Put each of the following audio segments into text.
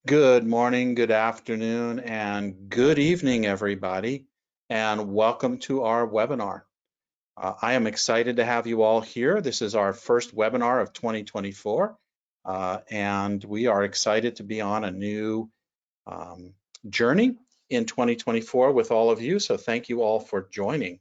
Good morning, good afternoon, and good evening, everybody, and welcome to our webinar. I am excited to have you all here. This is our first webinar of 2024, and we are excited to be on a new journey in 2024 with all of you, so thank you all for joining.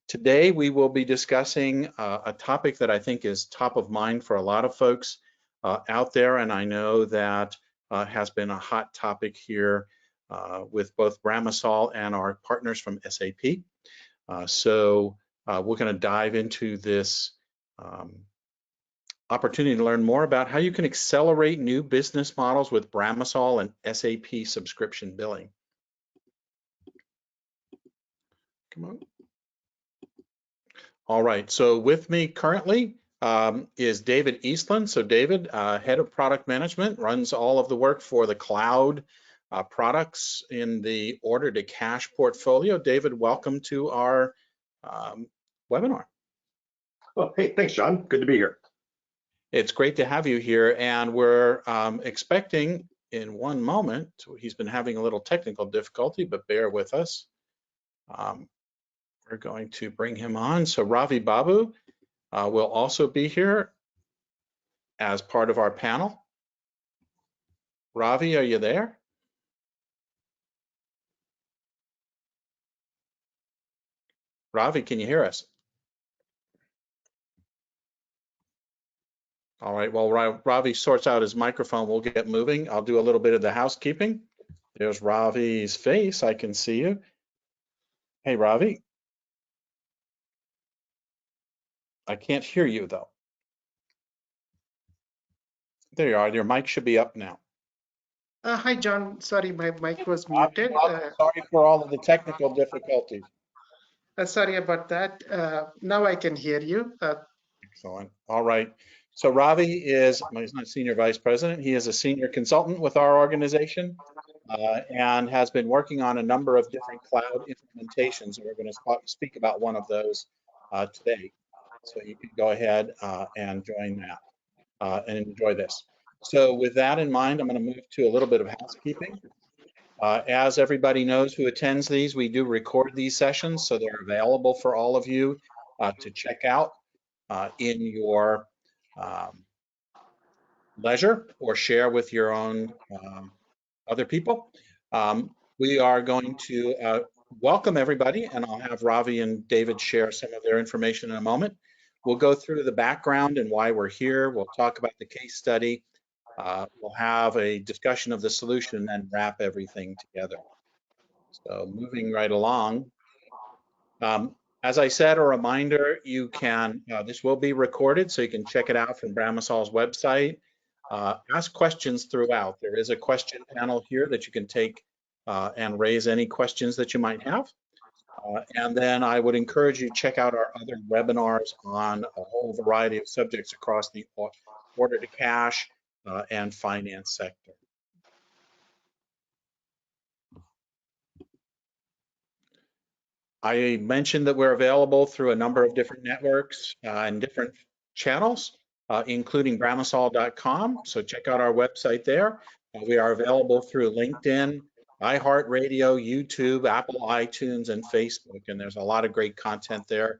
Today, we will be discussing a topic that I think is top of mind for a lot of folks out there, and I know that has been a hot topic here with both Bramasol and our partners from SAP. So we're going to dive into this opportunity to learn more about how you can accelerate new business models with Bramasol and SAP subscription billing. Come on. All right, so with me currently is David Eastland. So David, head of product management, runs all of the work for the cloud products in the order to cash portfolio. David, welcome to our webinar. Well, hey, thanks, John. Good to be here. It's great to have you here, and we're expecting in one moment. He's been having a little technical difficulty, but bear with us. We're going to bring him on. So Ravi Babu will also be here as part of our panel. Ravi, are you there? Ravi, can you hear us? All right, while Ravi sorts out his microphone, we'll get moving. I'll do a little bit of the housekeeping. There's Ravi's face, I can see you. Hey, Ravi. I can't hear you though. There you are, your mic should be up now. Hi, John. Sorry, my mic was muted. Sorry for all of the technical difficulties. Sorry about that. Now I can hear you. Excellent. All right. So Ravi is, he's not senior vice president, he is a senior consultant with our organization and has been working on a number of different cloud implementations. And we're going to speak about one of those today. So you can go ahead and join that and enjoy this. So with that in mind, I'm going to move to a little bit of housekeeping. As everybody knows who attends these, we do record these sessions, so they're available for all of you to check out in your leisure or share with your own other people. We are going to welcome everybody, and I'll have Ravi and David share some of their information in a moment. We'll go through the background and why we're here. We'll talk about the case study. We'll have a discussion of the solution and then wrap everything together. So moving right along. As I said, a reminder, you can, this will be recorded, so you can check it out from Bramasol's website. Ask questions throughout. There is a question panel here that you can take and raise any questions that you might have. And then I would encourage you to check out our other webinars on a whole variety of subjects across the order to cash and finance sector. I mentioned that we're available through a number of different networks and different channels, including bramasol.com. So check out our website there. We are available through LinkedIn, iHeartRadio, YouTube, Apple iTunes, and Facebook. And there's a lot of great content there.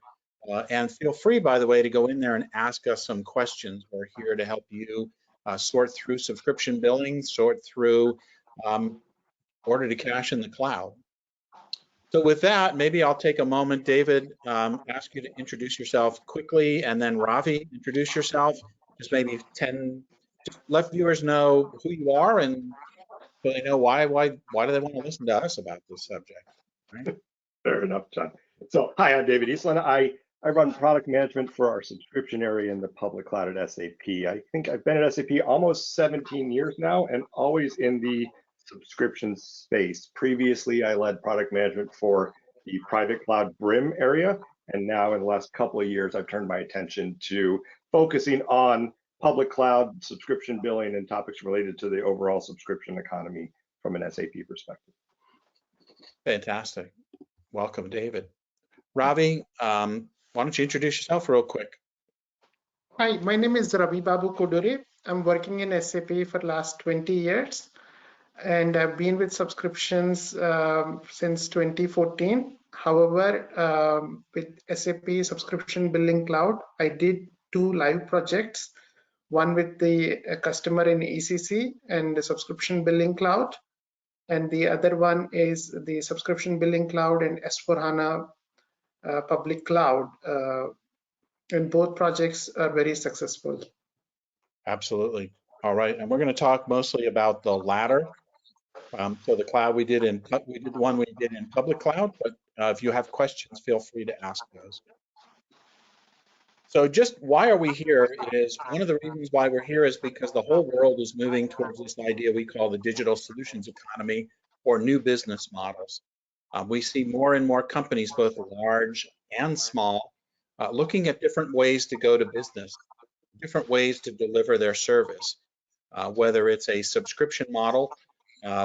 And feel free, by the way, to go in there and ask us some questions. We're here to help you sort through subscription billing, sort through order to cash in the cloud. So with that, maybe I'll take a moment, David, ask you to introduce yourself quickly, and then Ravi, introduce yourself. Just maybe 10, just let viewers know who you are and so they know why do they want to listen to us about this subject, right? Fair enough, John. So hi, I'm David Eastland. I run product management for our subscription area in the public cloud at SAP. I think I've been at SAP almost 17 years now and always in the subscription space. Previously, I led product management for the private cloud BRIM area, and now in the last couple of years, I've turned my attention to focusing on public cloud subscription billing and topics related to the overall subscription economy from an SAP perspective. Fantastic. Welcome, David. Ravi, why don't you introduce yourself real quick? Hi, my name is Ravi Babu Kodore. I'm working in SAP for last 20 years, and I've been with subscriptions since 2014. However, with SAP Subscription Billing Cloud, I did 2 live projects, one with the customer in ECC and the Subscription Billing Cloud, and the other one is the Subscription Billing Cloud and S4HANA Public Cloud. And both projects are very successful. Absolutely. All right, and we're going to talk mostly about the latter. So the cloud we did in public cloud, but if you have questions, feel free to ask those. So just why are we here is one of the reasons why we're here is because the whole world is moving towards this idea we call the digital solutions economy or new business models. We see more and more companies, both large and small, looking at different ways to go to business, different ways to deliver their service, whether it's a subscription model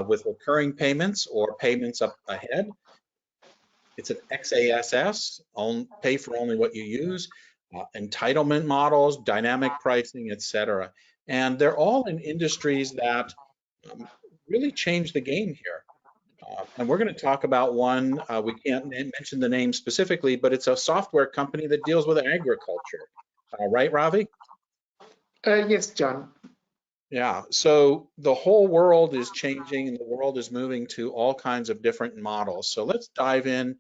with recurring payments or payments up ahead. It's an XASS, pay for only what you use, entitlement models, dynamic pricing, etc. And they're all in industries that really change the game here. And we're going to talk about one, we can't mention the name specifically, but it's a software company that deals with agriculture. Right, Ravi? Yes, John. Yeah, so the whole world is changing and the world is moving to all kinds of different models. So let's dive in.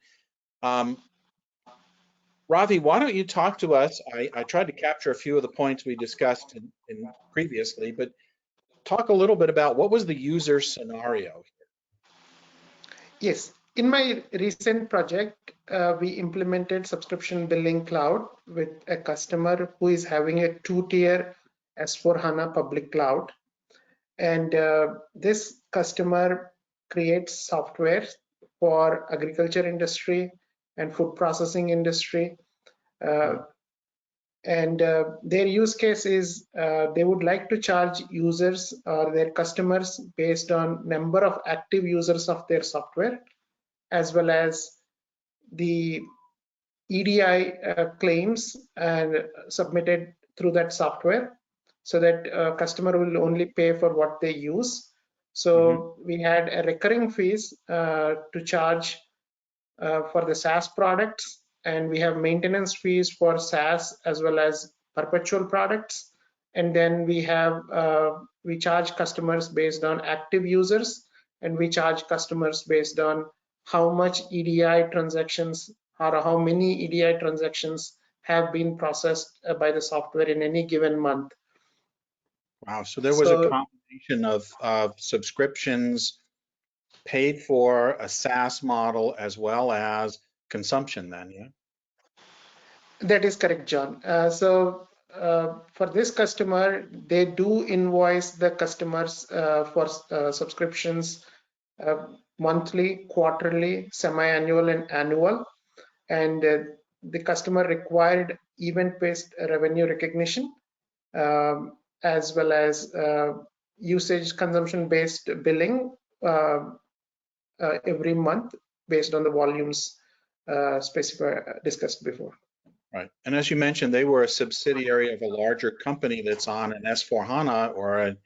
Ravi, why don't you talk to us? I tried to capture a few of the points we discussed in previously, but talk a little bit about what was the user scenario. Yes, in my recent project, we implemented subscription billing cloud with a customer who is having a 2-tier S4HANA public cloud. And this customer creates software for agriculture industry and food processing industry. And their use case is they would like to charge users or their customers based on number of active users of their software, as well as the EDI claims and submitted through that software, so that customer will only pay for what they use. So we had a recurring fees to charge for the SaaS products, and we have maintenance fees for SaaS as well as perpetual products. And then we charge customers based on active users, and we charge customers based on how much EDI transactions or how many EDI transactions have been processed by the software in any given month. Wow, so there was a So combination of subscriptions paid for, a SaaS model, as well as consumption then, yeah? that is correct, John. For this customer, they do invoice the customers for subscriptions monthly, quarterly, semi-annual, and annual. And the customer required event-based revenue recognition, as well as usage consumption-based billing every month based on the volumes discussed before. Right. And as you mentioned, they were a subsidiary of a larger company that's on an S4HANA or an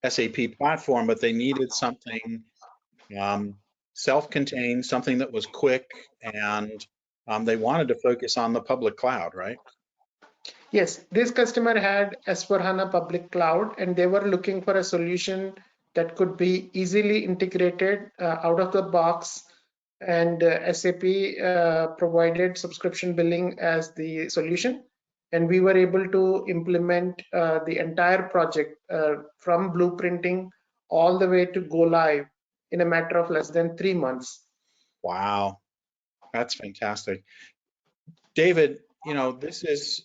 SAP platform, but they needed something self-contained, something that was quick, and they wanted to focus on the public cloud, right? Yes, this customer had S4HANA public cloud, and they were looking for a solution that could be easily integrated out of the box. And SAP provided subscription billing as the solution. And we were able to implement the entire project from blueprinting all the way to go live in a matter of less than 3 months. Wow, that's fantastic. David, is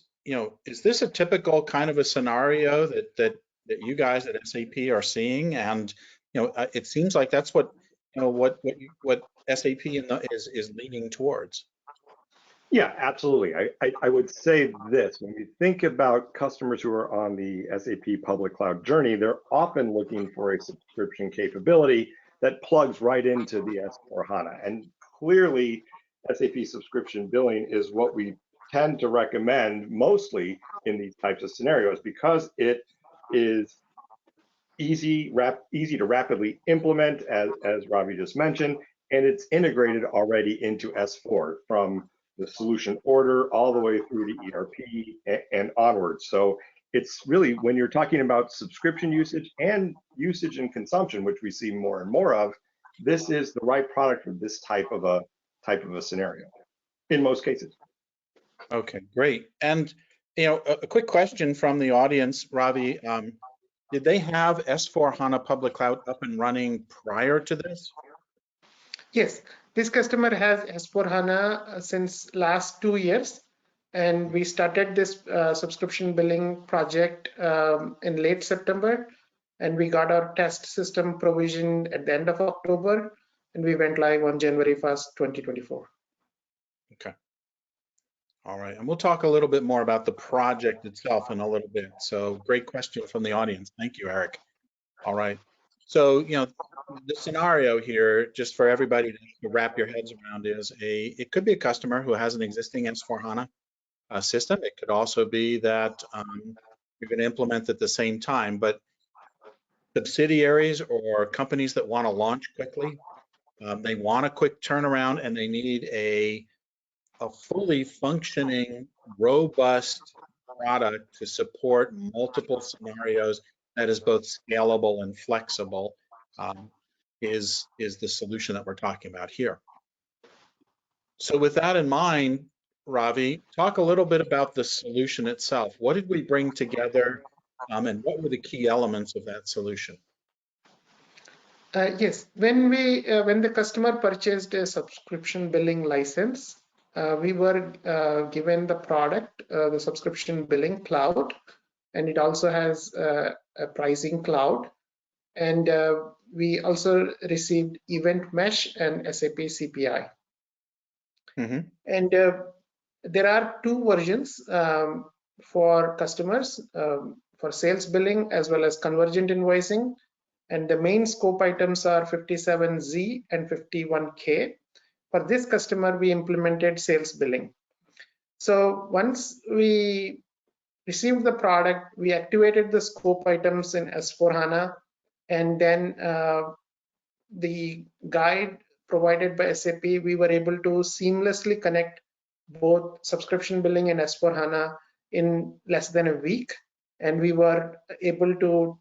this a typical kind of a scenario that you guys at SAP are seeing? And it seems like that's what what SAP is leaning towards. Yeah, absolutely. I would say this, when we think about customers who are on the SAP public cloud journey, they're often looking for a subscription capability that plugs right into the S4HANA. And clearly, SAP subscription billing is what we tend to recommend mostly in these types of scenarios, because it is easy to rapidly implement, as Ravi just mentioned, and it's integrated already into S4 from the solution order all the way through to ERP and onwards. So it's really, when you're talking about subscription usage and usage and consumption, which we see more and more of, this is the right product for this type of a scenario in most cases. Okay, great. And a quick question from the audience, Ravi. Did they have S/4HANA Public Cloud up and running prior to this? Yes, this customer has S/4HANA since last 2 years, and we started this subscription billing project in late September, and we got our test system provisioned at the end of October, and we went live on January 1st, 2024. Okay. All right, and we'll talk a little bit more about the project itself in a little bit. So great question from the audience. Thank you, Eric. All right. So, the scenario here, just for everybody to wrap your heads around, is it could be a customer who has an existing S/4HANA system. It could also be that you're going to implement at the same time, but subsidiaries or companies that want to launch quickly, they want a quick turnaround, and they need a fully functioning, robust product to support multiple scenarios that is both scalable and flexible, is the solution that we're talking about here. So with that in mind, Ravi, talk a little bit about the solution itself. What did we bring together, and what were the key elements of that solution? Yes, when the customer purchased a subscription billing license, we were given the product, the subscription billing cloud, and it also has a pricing cloud. And we also received Event Mesh and SAP CPI. Mm-hmm. And there are two versions for customers, for sales billing as well as convergent invoicing. And the main scope items are 57Z and 51K. For this customer, we implemented sales billing. So once we received the product, we activated the scope items in S/4HANA, and then the guide provided by SAP, we were able to seamlessly connect both subscription billing and S/4HANA in less than a week. And we were able to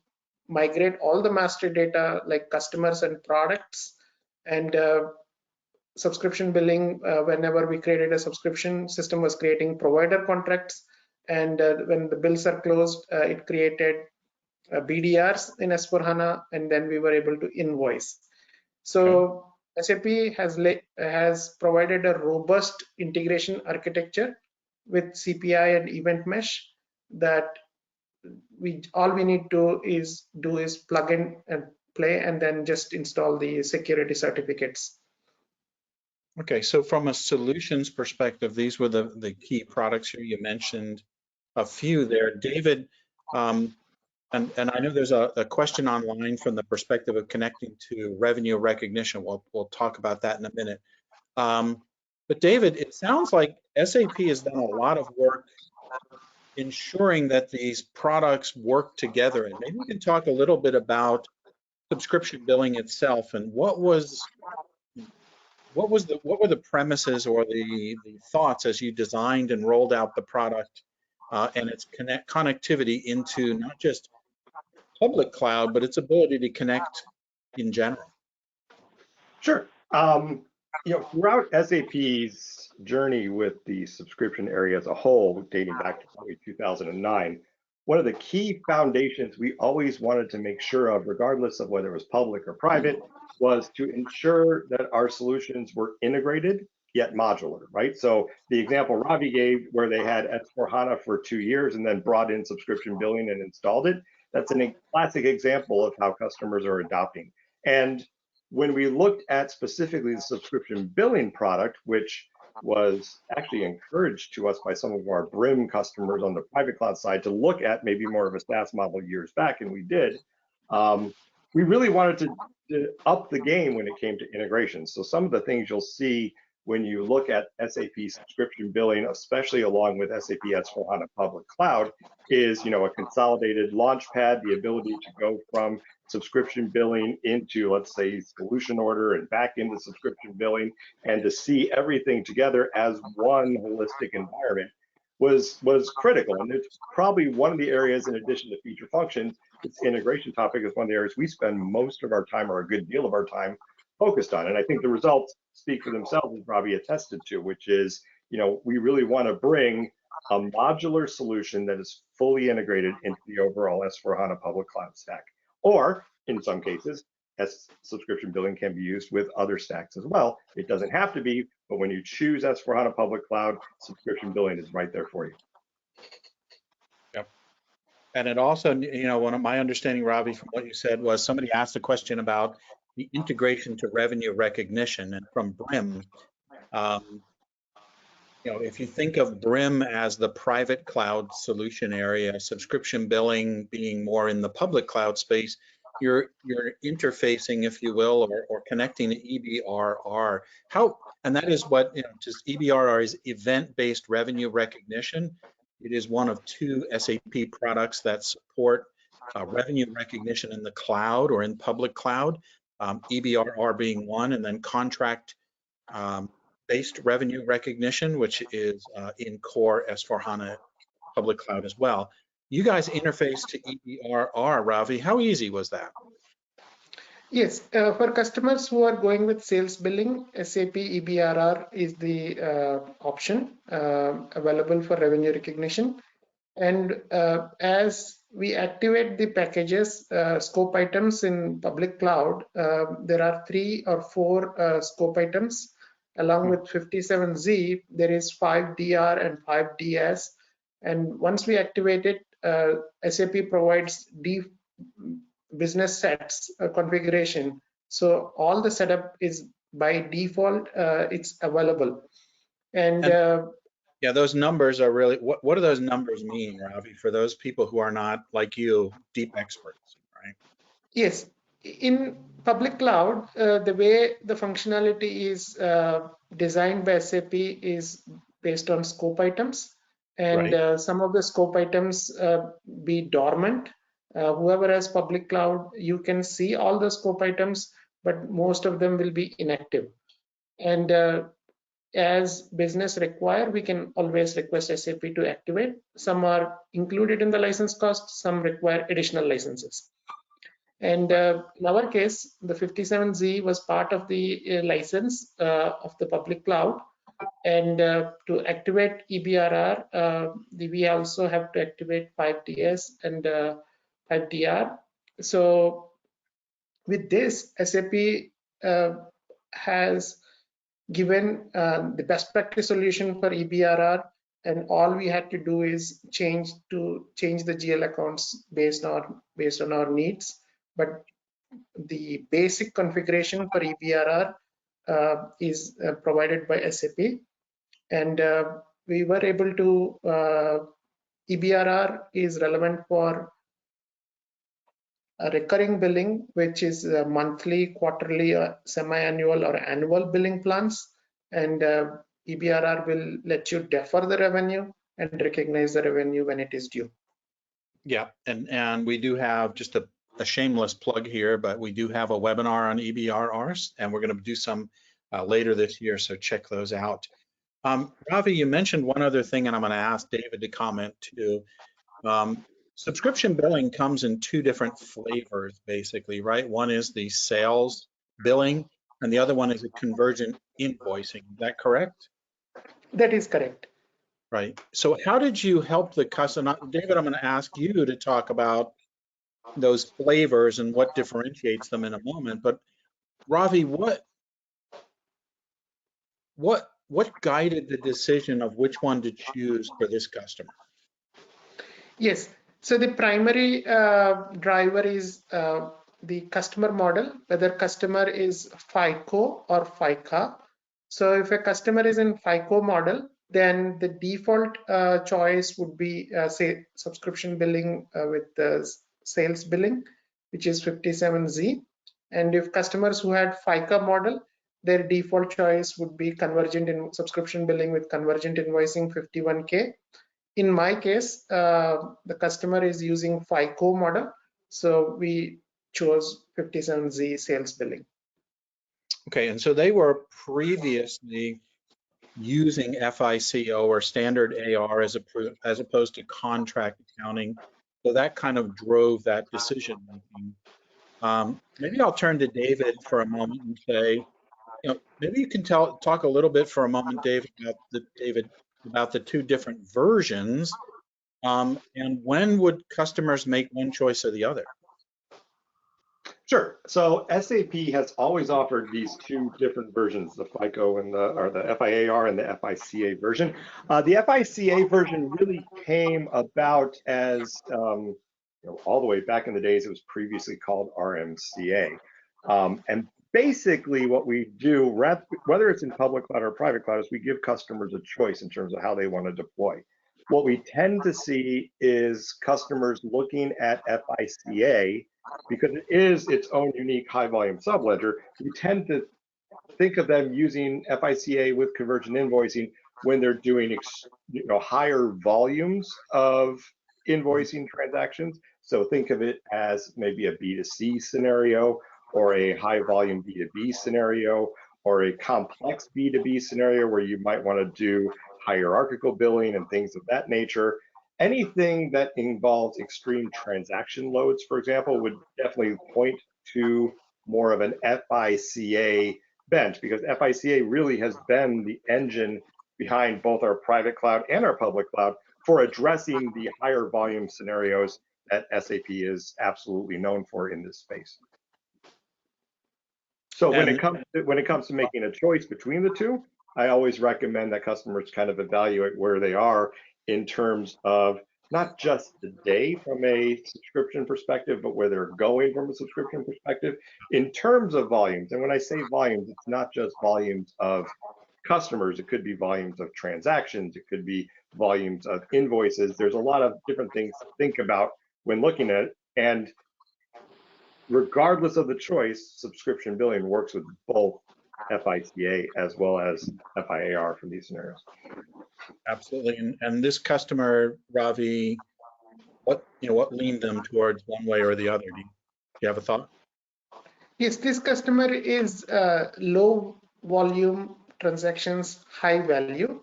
migrate all the master data like customers and products, and subscription billing, whenever we created a subscription, system was creating provider contracts, and when the bills are closed, it created BDRs in S/4HANA, and then we were able to invoice. So SAP has provided a robust integration architecture with CPI and Event Mesh that all we need to do is plug in and play, and then just install the security certificates. Okay, so from a solutions perspective, these were the key products here. You mentioned a few there, David. And I know there's a question online from the perspective of connecting to revenue recognition. We'll talk about that in a minute. But David, it sounds like SAP has done a lot of work ensuring that these products work together. And maybe we can talk a little bit about subscription billing itself, and what were the premises or the thoughts as you designed and rolled out the product and its connectivity into not just public cloud, but its ability to connect in general? Sure. Throughout SAP's journey with the subscription area as a whole, dating back to probably 2009, one of the key foundations we always wanted to make sure of, regardless of whether it was public or private, was to ensure that our solutions were integrated yet modular, right? So the example Ravi gave, where they had S/4HANA for 2 years and then brought in subscription billing and installed it, that's a classic example of how customers are adopting. And when we looked at specifically the subscription billing product, which was actually encouraged to us by some of our Brim customers on the private cloud side to look at maybe more of a SaaS model years back, and we did, we really wanted to up the game when it came to integration. So some of the things you'll see when you look at SAP subscription billing, especially along with SAP S/4HANA Public Cloud, is a consolidated launchpad, the ability to go from subscription billing into, let's say, solution order and back into subscription billing, and to see everything together as one holistic environment was critical. And it's probably one of the areas, in addition to feature functions, this integration topic is one of the areas we spend most of our time, or a good deal of our time, focused on. And I think the results speak for themselves, as Robbie attested to, which is, we really want to bring a modular solution that is fully integrated into the overall S/4HANA public cloud stack. Or in some cases, subscription billing can be used with other stacks as well. It doesn't have to be, but when you choose S/4HANA public cloud, subscription billing is right there for you. Yep. And it also, one of my understanding, Ravi, from what you said, was somebody asked a question about the integration to revenue recognition, and from Brim. If you think of Brim as the private cloud solution area, subscription billing being more in the public cloud space, you're interfacing, if you will, or connecting to EBRR. And that is what, just EBRR is event-based revenue recognition. It is one of two SAP products that support revenue recognition in the cloud or in public cloud, EBRR being one, and then contract based revenue recognition, which is in core S/4HANA public cloud as well. You guys interface to EBRR, Ravi. How easy was that? Yes, for customers who are going with sales billing, SAP EBRR is the option available for revenue recognition. And as we activate the packages, scope items in public cloud, there are 3 or 4 scope items. Along with 57Z, there is 5DR and 5DS. And once we activate it, SAP provides business sets configuration. So all the setup is by default, it's available. And yeah, those numbers are really, what do those numbers mean, Ravi, for those people who are not, like you, deep experts, right? Yes, in public cloud, the way the functionality is designed by SAP is based on scope items, and right. Some of the scope items be dormant. Whoever has public cloud, you can see all the scope items, but most of them will be inactive. And as business require, we can always request SAP to activate. Some are included in the license cost, some require additional licenses. And in our case, the 57Z was part of the license of the public cloud. And to activate EBRR, we also have to activate 5DS and 5DR. So with this, SAP has given the best practice solution for EBRR, and all we had to do is change the GL accounts based on our needs. But the basic configuration for EBRR is provided by SAP, and we were able to, EBRR is relevant for a recurring billing, which is monthly, quarterly, semi-annual or annual billing plans, and EBRR will let you defer the revenue and recognize the revenue when it is due. Yeah, and we do have just a shameless plug here, but we do have a webinar on EBRRs, and we're going to do some later this year, so check those out. Ravi, you mentioned one other thing, and I'm going to ask David to comment too. Subscription billing comes in 2 different flavors, basically, right? One is the sales billing, and the other one is a convergent invoicing. Is that correct? That is correct. Right. So how did you help the customer? David, I'm going to ask you to talk about those flavors and what differentiates them in a moment. But Ravi, what guided the decision of which one to choose for this customer? Yes. So the primary driver is the customer model, whether customer is FICO or FICA. So if a customer is in FICO model, then the default choice would be say subscription billing with the sales billing, which is 57Z. And if customers who had FICA model, their default choice would be convergent in subscription billing with convergent invoicing 51K. In my case, the customer is using FICO model, so we chose 57Z sales billing. Okay, and so they were previously using FICO or standard AR as opposed to contract accounting. So that kind of drove that decision making. Maybe I'll turn to David for a moment and say, maybe you can talk a little bit for a moment, David, about the two different versions, and when would customers make one choice or the other? Sure. So SAP has always offered these two different versions, the FICO and the FIAR and the FICA version. The FICA version really came about as all the way back in the days. It was previously called RMCA, and basically what we do, whether it's in public cloud or private cloud, is we give customers a choice in terms of how they want to deploy. What we tend to see is customers looking at FICA because it is its own unique high volume subledger. We tend to think of them using FICA with convergent invoicing when they're doing higher volumes of invoicing transactions. So think of it as maybe a B2C scenario or a high volume B2B scenario or a complex B2B scenario where you might want to do hierarchical billing and things of that nature. Anything that involves extreme transaction loads, for example, would definitely point to more of an FICA bent, because FICA really has been the engine behind both our private cloud and our public cloud for addressing the higher volume scenarios that SAP is absolutely known for in this space. So when it comes to making a choice between the two, I always recommend that customers kind of evaluate where they are in terms of not just the day from a subscription perspective, but where they're going from a subscription perspective in terms of volumes. And when I say volumes, it's not just volumes of customers. It could be volumes of transactions. It could be volumes of invoices. There's a lot of different things to think about when looking at it. And regardless of the choice, subscription billing works with both FICA as well as FIAR for these scenarios. Absolutely. And this customer, Ravi, what leaned them towards one way or the other? Do you have a thought? Yes, this customer is low volume transactions, high value.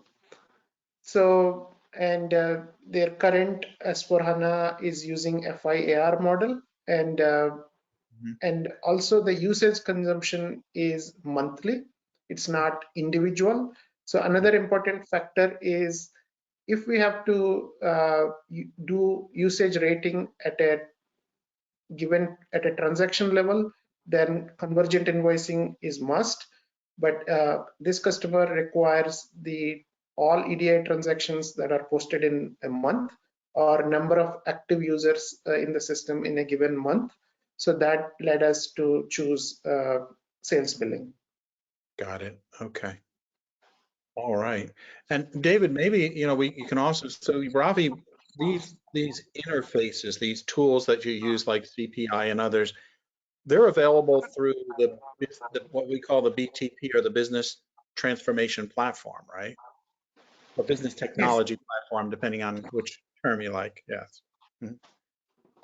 So, and their current S4HANA is using FIAR model, and and also the usage consumption is monthly. It's not individual. So another important factor is if we have to do usage rating at a transaction level, then convergent invoicing is must. But this customer requires all EDI transactions that are posted in a month or number of active users in the system in a given month. So that led us to choose sales billing. Got it. Okay. All right. And David, maybe you can also, so Ravi, these interfaces, these tools that you use like CPI and others, they're available through what we call the BTP or the Business Transformation Platform, right? Or Business Technology Platform, depending on which term you like. Yes.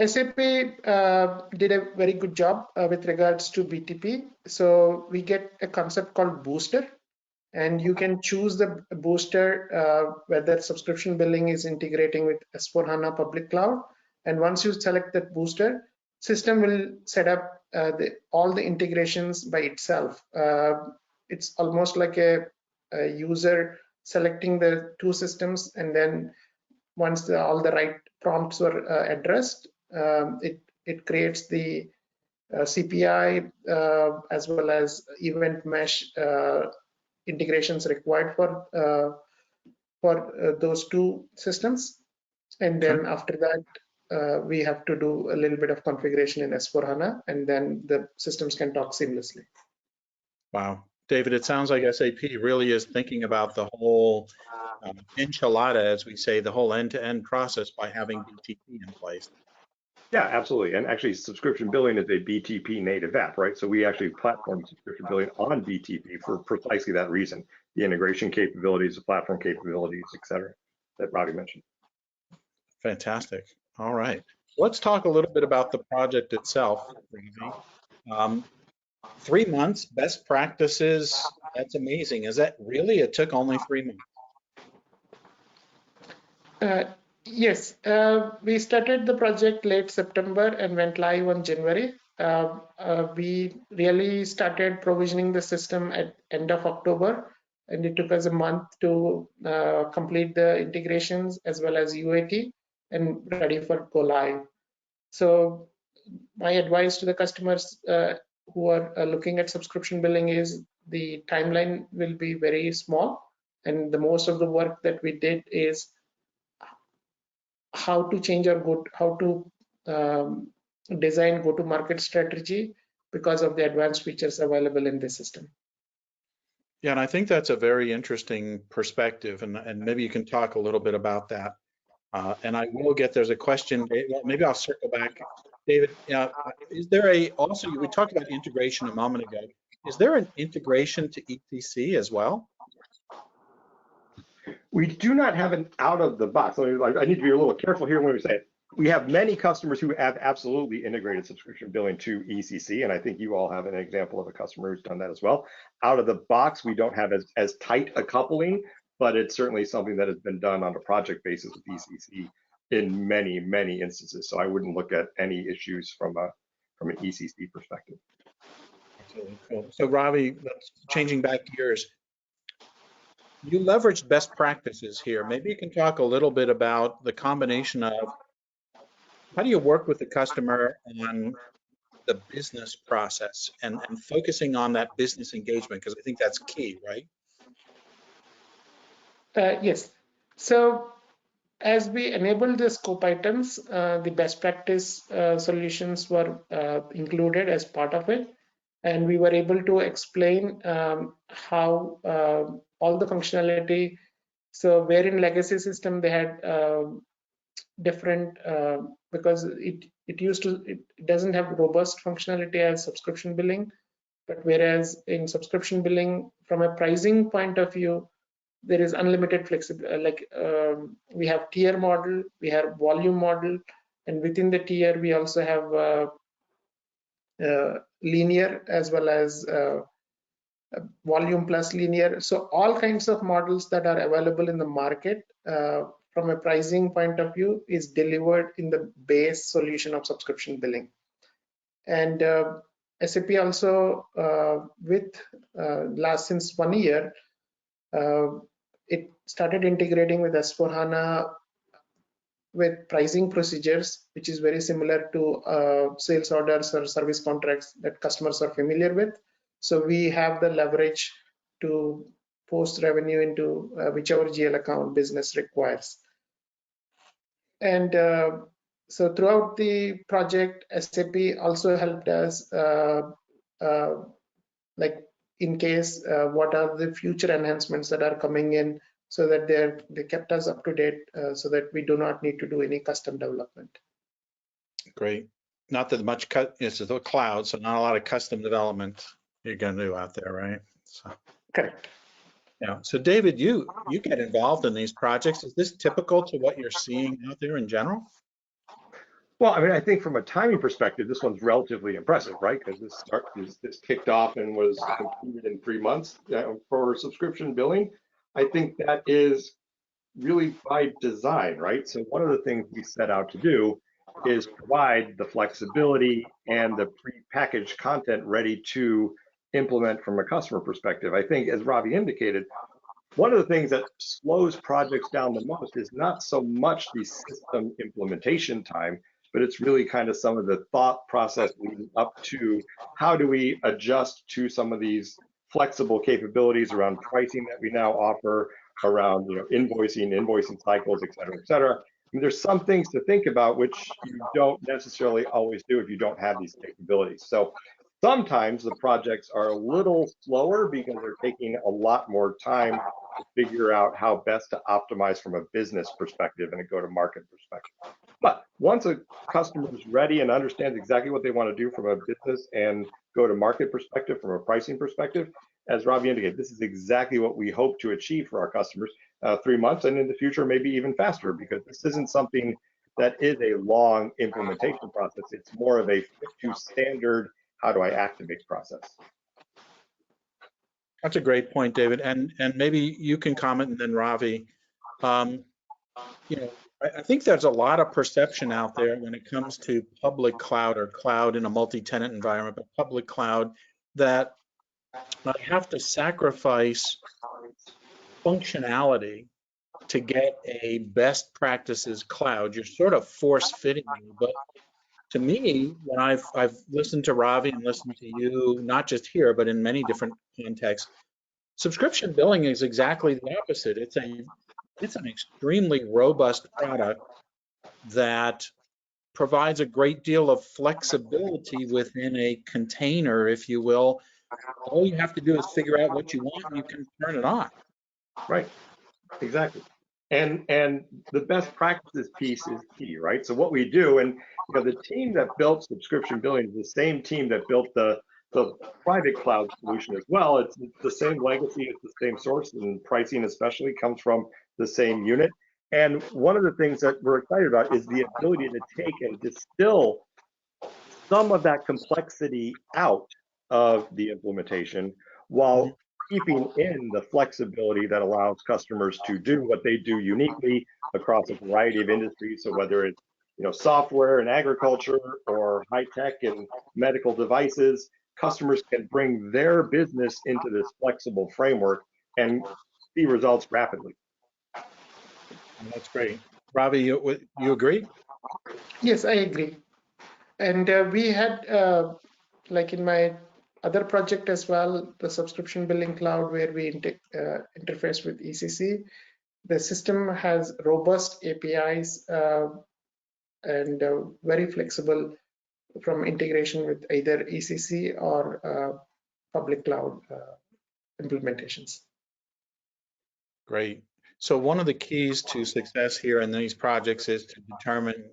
SAP did a very good job with regards to BTP. So we get a concept called booster, and you can choose the booster whether subscription billing is integrating with S4HANA public cloud. And once you select that booster, system will set up all the integrations by itself. It's almost like a user selecting the two systems, and then once all the right prompts were addressed, it creates the CPI as well as event mesh integrations required for those two systems. And then after that, we have to do a little bit of configuration in S4HANA, and then the systems can talk seamlessly. Wow. David, it sounds like SAP really is thinking about the whole enchilada, as we say, the whole end-to-end process by having BTP in place. Yeah, absolutely. And actually, subscription billing is a BTP native app, right? So we actually platform subscription billing on BTP for precisely that reason, the integration capabilities, the platform capabilities, et cetera, that Robbie mentioned. Fantastic. All right. Let's talk a little bit about the project itself, Ravi. Um, 3 months, best practices. That's amazing. Is that really? It took only 3 months. Uh, yes, we started the project late September and went live on January. We really started provisioning the system at end of October, and it took us a month to complete the integrations as well as UAT and ready for go live. So my advice to the customers who are looking at subscription billing is the timeline will be very small, and the most of the work that we did is how to change our how to design go-to-market strategy because of the advanced features available in the system. Yeah, and I think that's a very interesting perspective, and maybe you can talk a little bit about that. And I will get, there's a question, well, maybe I'll circle back. David, is there also, we talked about integration a moment ago. Is there an integration to ECC as well? We do not have an out of the box. I need to be a little careful here when we say it. We have many customers who have absolutely integrated subscription billing to ECC, and I think you all have an example of a customer who's done that as well. Out of the box, we don't have as tight a coupling, but it's certainly something that has been done on a project basis with ECC in many, many instances. So I wouldn't look at any issues from an ECC perspective. Absolutely. Cool. So Ravi, changing back gears, you leveraged best practices here. Maybe you can talk a little bit about the combination of how do you work with the customer on the business process and focusing on that business engagement, because I think that's key, right? Yes. So as we enabled the scope items, the best practice solutions were included as part of it. And we were able to explain how all the functionality. So where in legacy system they had different because it doesn't have robust functionality as subscription billing, but whereas in subscription billing from a pricing point of view, there is unlimited flexibility. Like we have tier model, we have volume model, and within the tier we also have linear as well as volume plus linear. So all kinds of models that are available in the market from a pricing point of view is delivered in the base solution of subscription billing. And SAP also since 1 year, it started integrating with S/4HANA with pricing procedures, which is very similar to sales orders or service contracts that customers are familiar with. So we have the leverage to post revenue into whichever GL account business requires. And so throughout the project, SAP also helped us like in case what are the future enhancements that are coming in, so that they kept us up to date so that we do not need to do any custom development. Great. Not that much it's the cloud, so not a lot of custom development you're going to do out there, right? So. Correct. Yeah. So David, you get involved in these projects. Is this typical to what you're seeing out there in general? Well, I mean, I think from a timing perspective, this one's relatively impressive, right? Because this kicked off and was completed in 3 months for subscription billing. I think that is really by design, right? So one of the things we set out to do is provide the flexibility and the pre-packaged content ready to implement from a customer perspective. I think, as Ravi indicated, one of the things that slows projects down the most is not so much the system implementation time, but it's really kind of some of the thought process leading up to how do we adjust to some of these flexible capabilities around pricing that we now offer, around invoicing cycles, et cetera, et cetera. I mean, there's some things to think about which you don't necessarily always do if you don't have these capabilities. So sometimes the projects are a little slower because they're taking a lot more time to figure out how best to optimize from a business perspective and a go-to-market perspective. But once a customer is ready and understands exactly what they want to do from a business and go to market perspective, from a pricing perspective, as Ravi indicated, this is exactly what we hope to achieve for our customers, 3 months, and in the future, maybe even faster, because this isn't something that is a long implementation process. It's more of a fit to standard, how do I activate process. That's a great point, David. And maybe you can comment, and then Ravi. You know, I think there's a lot of perception out there when it comes to public cloud or cloud in a multi-tenant environment, but public cloud, that I have to sacrifice functionality to get a best practices cloud. You're sort of force fitting me, but to me, when I've listened to Ravi and listened to you, not just here, but in many different contexts, subscription billing is exactly the opposite. It's an extremely robust product that provides a great deal of flexibility within a container, if you will. All you have to do is figure out what you want and you can turn it on. Right, exactly. And the best practices piece is key, right? So what we do, and the team that built subscription billing is the same team that built the private cloud solution as well. It's the same legacy, it's the same source, and pricing especially comes from the same unit. And one of the things that we're excited about is the ability to take and distill some of that complexity out of the implementation while keeping in the flexibility that allows customers to do what they do uniquely across a variety of industries. So whether it's software and agriculture or high tech and medical devices, customers can bring their business into this flexible framework and see results rapidly. That's great. Ravi, you agree? Yes, I agree. And we had, like in my other project as well, the subscription billing cloud, where we interface with ECC. The system has robust APIs and very flexible from integration with either ECC or public cloud implementations. Great. So one of the keys to success here in these projects is to determine,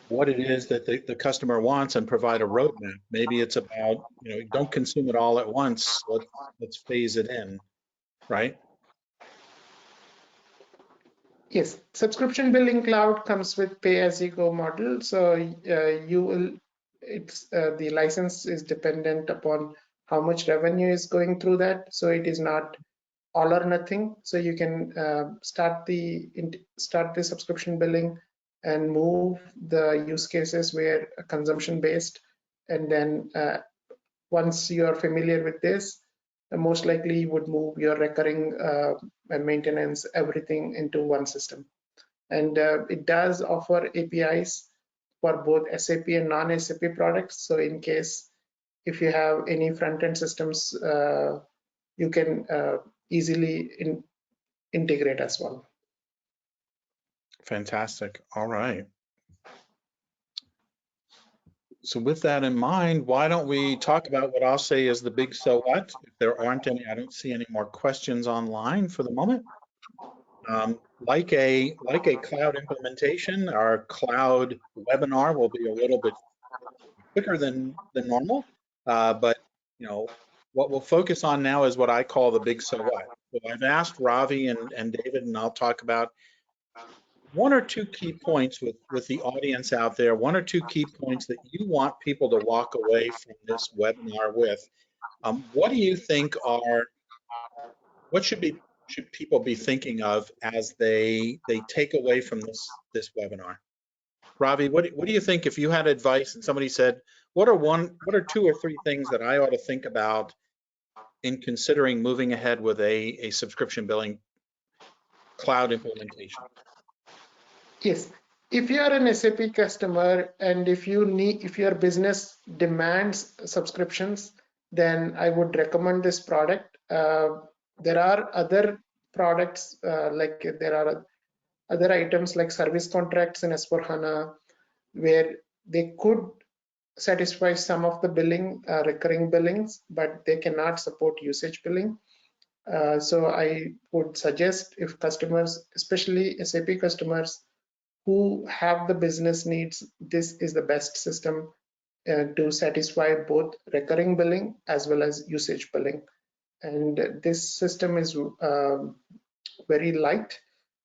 what it is that the customer wants and provide a roadmap. Maybe it's about, don't consume it all at once. Let's phase it in, right? Yes, subscription billing cloud comes with pay-as-you-go model. So the license is dependent upon how much revenue is going through that. So it is not all or nothing. So you can start the subscription billing and move the use cases where consumption based, and then once you are familiar with this, most likely you would move your recurring maintenance, everything into one system. And it does offer APIs for both SAP and non-SAP products. So in case if you have any front-end systems, you can easily integrate as well. Fantastic. All right. So with that in mind, why don't we talk about what I'll say is the big so what? If there aren't any, I don't see any more questions online for the moment. Like a cloud implementation, our cloud webinar will be a little bit quicker than normal, but what we'll focus on now is what I call the big so what. So I've asked Ravi and David, and I'll talk about one or two key points with the audience out there, one or two key points that you want people to walk away from this webinar with. What do you think what should people be thinking of as they take away from this webinar? Ravi, what do you think if you had advice and somebody said, what are two or three things that I ought to think about in considering moving ahead with a subscription billing cloud implementation? Yes, if you are an SAP customer and if your business demands subscriptions, then I would recommend this product. There are other products, like there are other items like service contracts in S/4HANA, where they could satisfy some of the billing, recurring billings, but they cannot support usage billing. So I would suggest if customers, especially SAP customers, who have the business needs, this is the best system to satisfy both recurring billing as well as usage billing. And this system is very light,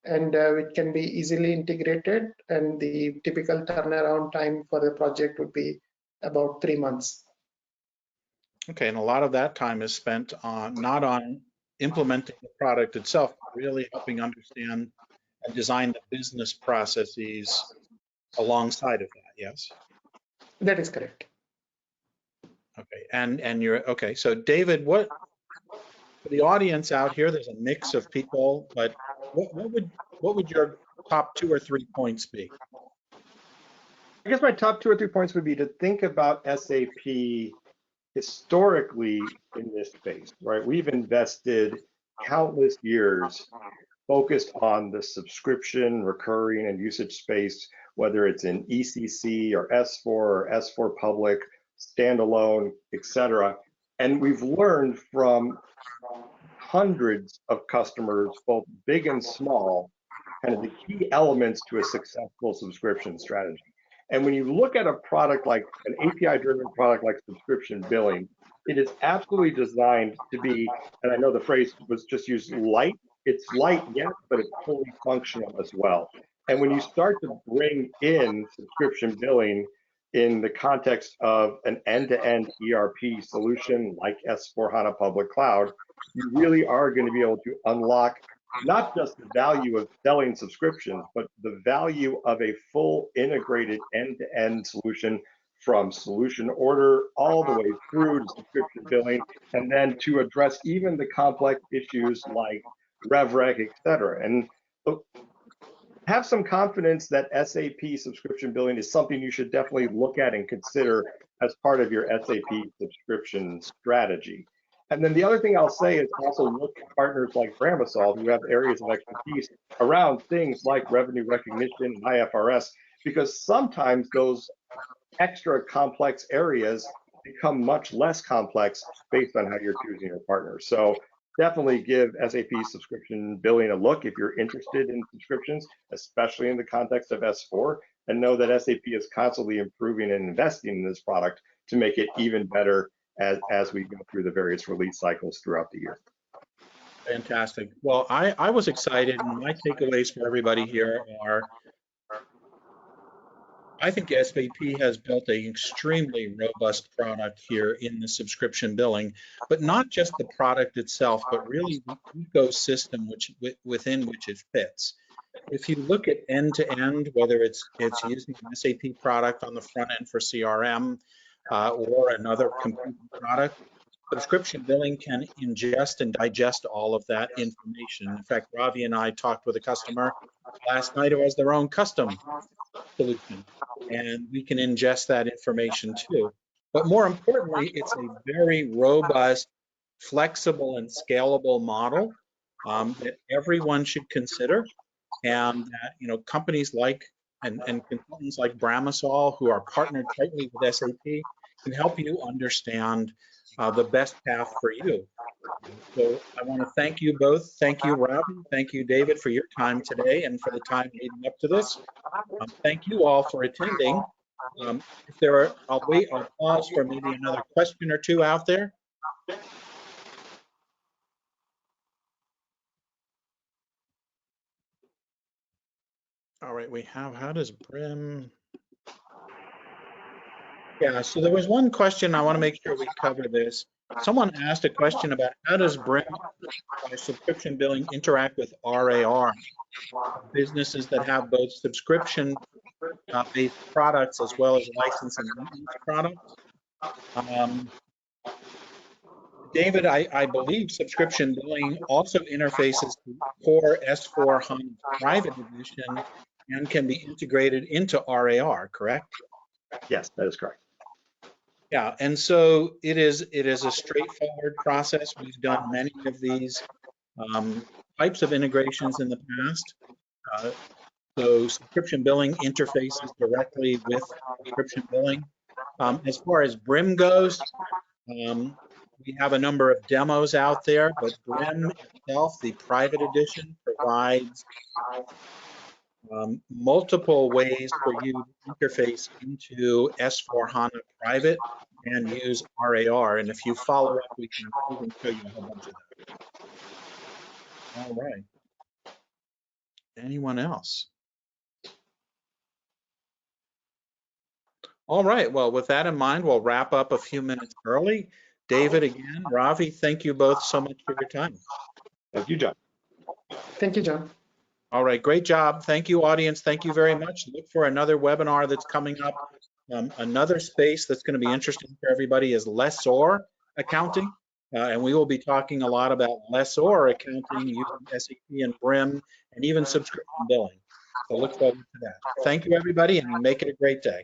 and it can be easily integrated, and the typical turnaround time for the project would be about 3 months. Okay, and a lot of that time is spent on not on implementing the product itself, but really helping understand and design the business processes alongside of that. Yes. That is correct. Okay, and you're okay. So David, what for the audience out here? There's a mix of people, but what would your top 2 or 3 points be? I guess my top 2 or 3 points would be to think about SAP historically in this space, right? We've invested countless years focused on the subscription, recurring, and usage space, whether it's in ECC or S4 or S4 public, standalone, etc. And we've learned from hundreds of customers, both big and small, kind of the key elements to a successful subscription strategy. And when you look at a product like an API-driven product like subscription billing, it is absolutely designed to be, and I know the phrase was just used, light. It's light, yes, but it's fully functional as well. And when you start to bring in subscription billing in the context of an end-to-end ERP solution like S/4HANA Public Cloud, you really are going to be able to unlock not just the value of selling subscriptions, but the value of a full integrated end-to-end solution from solution order all the way through to subscription billing, and then to address even the complex issues like RevRec, et cetera. And have some confidence that SAP subscription billing is something you should definitely look at and consider as part of your SAP subscription strategy. And then the other thing I'll say is also look at partners like Bramasol who have areas of expertise around things like revenue recognition and IFRS, because sometimes those extra complex areas become much less complex based on how you're choosing your partner. So definitely give SAP subscription billing a look if you're interested in subscriptions, especially in the context of S4, and know that SAP is constantly improving and investing in this product to make it even better as we go through the various release cycles throughout the year. Fantastic. Well, I was excited, and my takeaways for everybody here are, I think SAP has built an extremely robust product here in the subscription billing, but not just the product itself, but really the ecosystem within which it fits. If you look at end to end, whether it's using an SAP product on the front end for CRM or another competing product, subscription billing can ingest and digest all of that information. In fact, Ravi and I talked with a customer last night who has their own custom solution, and we can ingest that information too. But more importantly, it's a very robust, flexible, and scalable model that everyone should consider, and that companies like and consultants like Bramasol, who are partnered tightly with SAP, can help you understand the best path for you. So I want to thank you both. Thank you, Robin. Thank you, David, for your time today and for the time leading up to this. Thank you all for attending. If there are, I'll pause for maybe another question or two out there. All right, we have, how does Brim? Yeah, so there was one question, I want to make sure we cover this. Someone asked a question about how does Brim subscription billing interact with RAR? Businesses that have both subscription-based products as well as license and maintenance products. David, I believe subscription billing also interfaces to core S/4HANA private edition and can be integrated into RAR, correct? Yes, that is correct. Yeah, and so it is a straightforward process. We've done many of these types of integrations in the past. So subscription billing interfaces directly with subscription billing. As far as Brim goes, we have a number of demos out there, but Brim itself, the private edition, provides multiple ways for you to interface into S/4HANA Private and use RAR. And if you follow up, we can show you a whole bunch of that. All right. Anyone else? All right. Well, with that in mind, we'll wrap up a few minutes early. David, again, Ravi, thank you both so much for your time. Thank you, John. Thank you, John. All right, great job. Thank you, audience. Thank you very much. Look for another webinar that's coming up. Another space that's going to be interesting for everybody is lessor accounting. And we will be talking a lot about lessor accounting using SAP and BRIM and even subscription billing. So look forward to that. Thank you, everybody, and make it a great day.